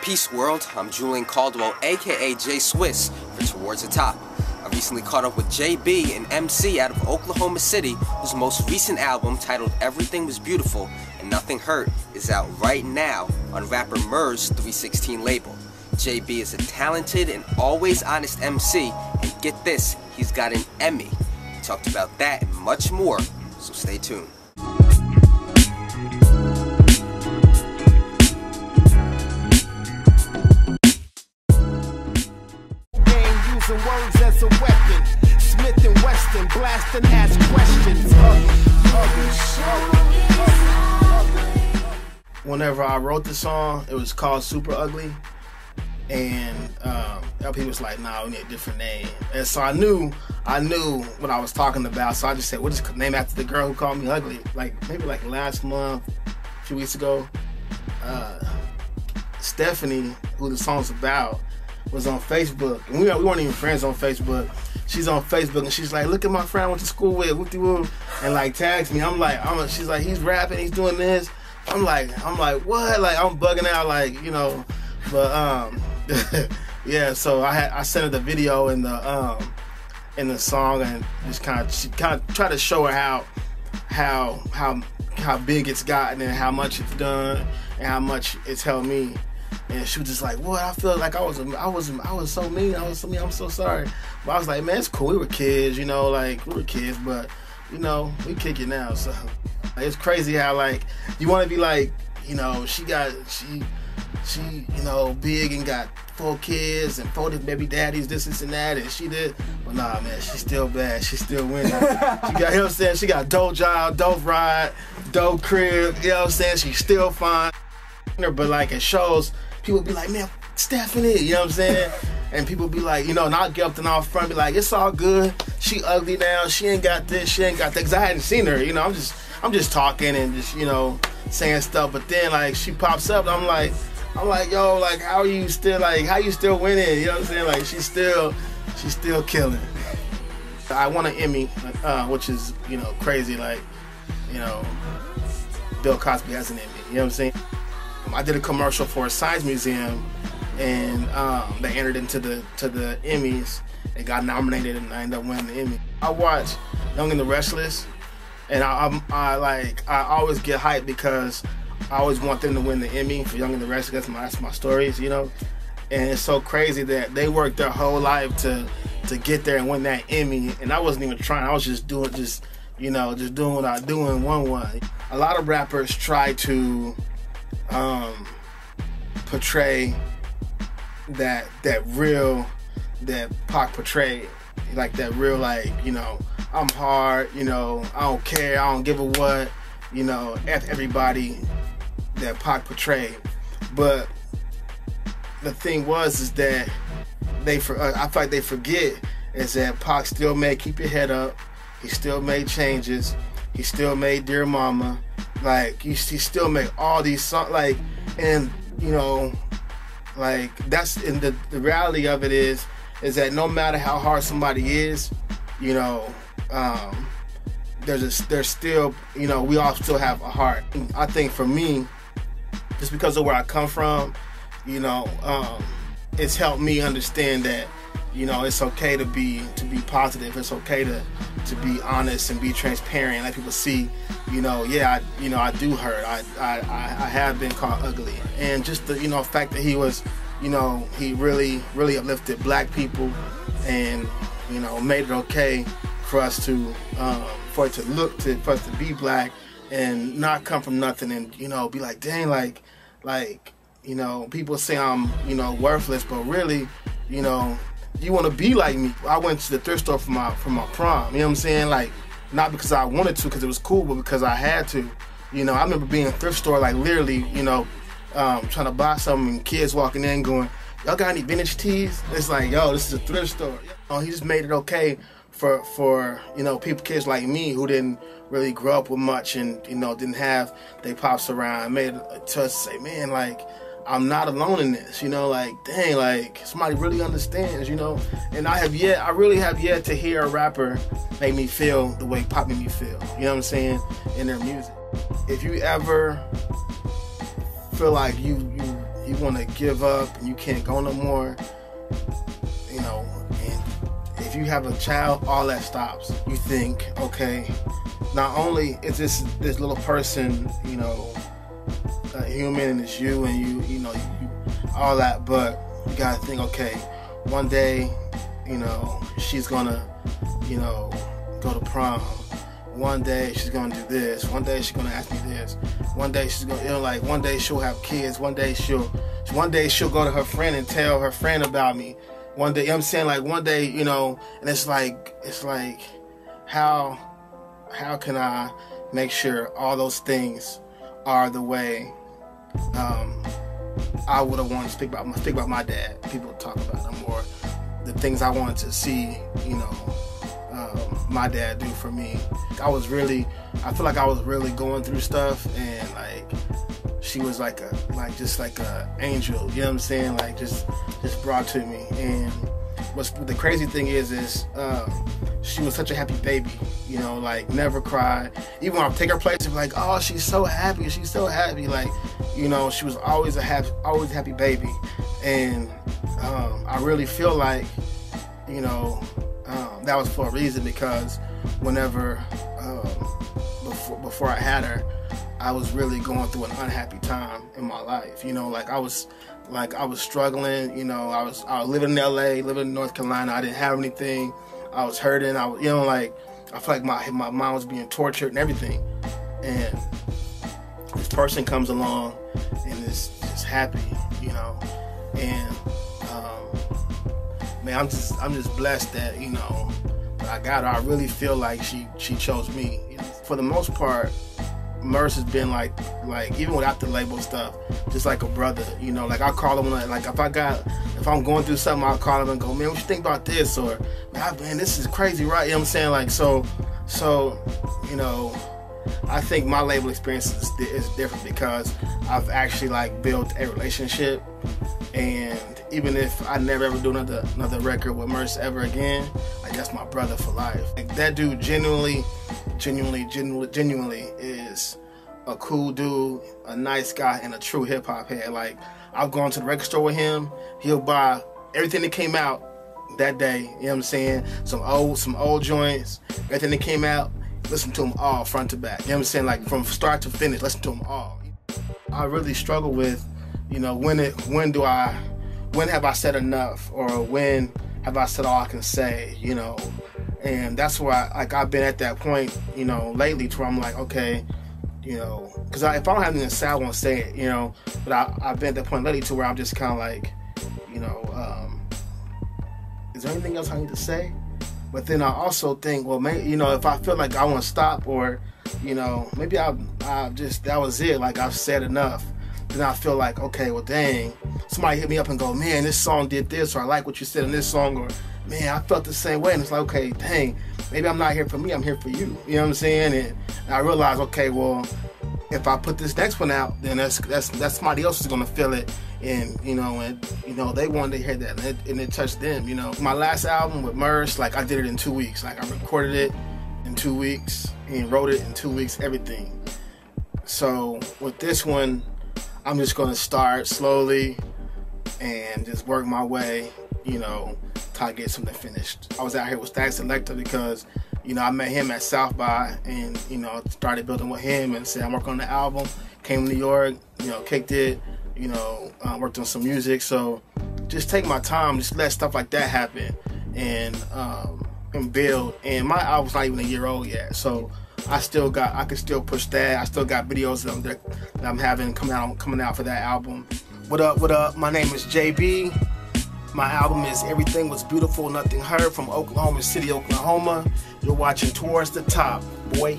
Peace world, I'm Julian Caldwell, aka JSWISS for Towards the Top. I recently caught up with Jabee, an MC out of Oklahoma City, whose most recent album, titled Everything Was Beautiful and Nothing Hurt, is out right now on rapper Murs' 316 label. Jabee is a talented and always honest MC, and get this, he's got an Emmy. We talked about that and much more, so stay tuned. Using words as a weapon, Smith and Weston blasting, ask questions. Whenever I wrote the song, it was called Super Ugly, and LP was like, "Nah, we need a different name." And so I knew what I was talking about. So I just said, "We'll just name after the girl who called me ugly." Maybe last month, a few weeks ago, Stephanie, who the song's about, was on Facebook, and we weren't even friends on Facebook. She's on Facebook, and she's like, "Look at my friend I went to school with, whoop-de-whoop," and tags me. She's like, "He's rapping, he's doing this." I'm like, what? I'm bugging out, but yeah. So I sent her the video in the song, and just kind of try to show her how big it's gotten and how much it's done and how much it's helped me. And she was just like, "What? I feel like I was so mean. I'm so sorry." But I was like, "Man, it's cool. We were kids, but we kick it now." So it's crazy how you want to be she big and got 4 kids and 4 baby daddies, this and that, and she did. But nah, man, she's still bad. She's still winning. She got dope job, dope ride, dope crib. You know what I'm saying? She's still fine. But it shows, people be like, "Man, Stephanie," you know what I'm saying? And people be like, and I'll get up and off front, be like, "It's all good. She ugly now. She ain't got this. She ain't got that." Because I hadn't seen her. I'm just talking and just saying stuff. But then she pops up, and I'm like, "Yo, how are you still how you still winning?" You know what I'm saying? She's still killing. I won an Emmy, which is crazy. Bill Cosby has an Emmy. You know what I'm saying? I did a commercial for a science museum, and they entered into the Emmys and got nominated, and I ended up winning the Emmy. I watched Young and the Restless, and I always get hyped because I always want them to win the Emmy for Young and the Restless. That's my stories, And it's so crazy that they worked their whole life to get there and win that Emmy, and I wasn't even trying. I was just doing what I do in one. A lot of rappers try to portray that Pac portrayed, that real I'm hard, I don't care, I don't give a what, F everybody that Pac portrayed. But the thing is that I feel like they forget is that Pac still keep your head up. He still made changes. He still made Dear Mama. He still make all these songs, and that's in the reality of it is that no matter how hard somebody is, there's still, we all still have a heart. I think for me, just because of where I come from, it's helped me understand that, it's okay to be positive. It's okay to be honest and be transparent. Let people see, I do hurt. I have been called ugly, and just the fact that he was, he really uplifted black people, and made it okay for us to for it to be black and not come from nothing, and be like, dang, people say I'm worthless, but really, you want to be like me. I went to the thrift store for my prom. You know what I'm saying? Not because I wanted to, because it was cool, but because I had to. I remember being in a thrift store, literally, trying to buy something, and kids walking in going, "Y'all got any vintage tees?" It's yo, this is a thrift store. He just made it okay for kids like me who didn't really grow up with much and didn't have their pops around. Made it to us say, man, I'm not alone in this, dang, somebody really understands, and I really have yet to hear a rapper make me feel the way Pop made me feel, you know what I'm saying, in their music. If you ever feel like you want to give up and you can't go no more, you know, and if you have a child, all that stops. You think, okay, not only is this little person, you know, a human, and it's you, and you know, all that, but you gotta think, okay, one day, you know, she's gonna, you know, go to prom. One day she's gonna do this. One day she's gonna ask me this. One day she's gonna, you know, like one day she'll have kids. One day she'll go to her friend and tell her friend about me. One day, you know what I'm saying, like one day, you know, and it's like how can I make sure all those things are the way I would have wanted to speak about my dad. People talk about him, or the things I wanted to see, you know, my dad do for me. I feel like I was really going through stuff, and like she was just like a angel, you know what I'm saying? Like just brought to me. And what's the crazy thing is she was such a happy baby, you know, like never cried. Even when I take her place, I'm like, oh, she's so happy, like, you know, she was always a happy baby. And I really feel like, you know, that was for a reason, because whenever before I had her, I was really going through an unhappy time in my life. You know, like I was struggling. You know, I was living in LA, living in North Carolina. I didn't have anything. I was hurting. I was, you know, like I feel like my mind was being tortured and everything. And this person comes along and is just happy, you know. And man, I'm just blessed that, you know, I got her. I really feel like she chose me. You know? For the most part, Merce has been like even without the label stuff, just like a brother, you know. Like I call him, like if I'm going through something, I'll call him and go, man, what you think about this? Or man, this is crazy, right? You know what I'm saying? Like so, you know, I think my label experience is different because I've actually like built a relationship, and even if I never ever do another record with Merce ever again, like that's my brother for life. Like that dude genuinely is a cool dude, a nice guy, and a true hip hop head. Like I've gone to the record store with him. He'll buy everything that came out that day. You know what I'm saying? Some old joints, everything that came out. Listen to them all front to back. You know what I'm saying? Like from start to finish, listen to them all. I really struggle with, you know, when have I said enough, or when have I said all I can say, you know? And that's why I've been at that point, you know, lately, to where I'm like, okay, you know, because if I don't have anything to say, I won't say it, you know. But I've been at that point lately to where I'm just kind of like, you know, is there anything else I need to say? But then I also think, well, maybe, you know, if I feel like I want to stop, or, you know, maybe I just, that was it, like I've said enough. Then I feel like, okay, well, dang, somebody hit me up and go, man, this song did this, or I like what you said in this song, or man, I felt the same way. And it's like, okay, dang, maybe I'm not here for me, I'm here for you. You know what I'm saying? And I realized, okay, well, if I put this next one out, then that's somebody else is gonna feel it, and you know, they wanted to hear that, and it touched them. You know, my last album with Merce, like I did it in 2 weeks. Like I recorded it in 2 weeks and wrote it in 2 weeks, everything. So with this one, I'm just gonna start slowly and just work my way, you know, till I get something finished. I was out here with Static Selector because, you know, I met him at South by, and, you know, started building with him and said I'm working on the album. Came to New York, you know, kicked it, you know, worked on some music. So just take my time, just let stuff like that happen, and build. And my album's not even a year old yet, so I can still push that. I still got videos that I'm having coming out for that album. What up? My name is Jabee. My album is Everything Was Beautiful, Nothing Hurt, from Oklahoma City, Oklahoma. You're watching Towards the Top, boy.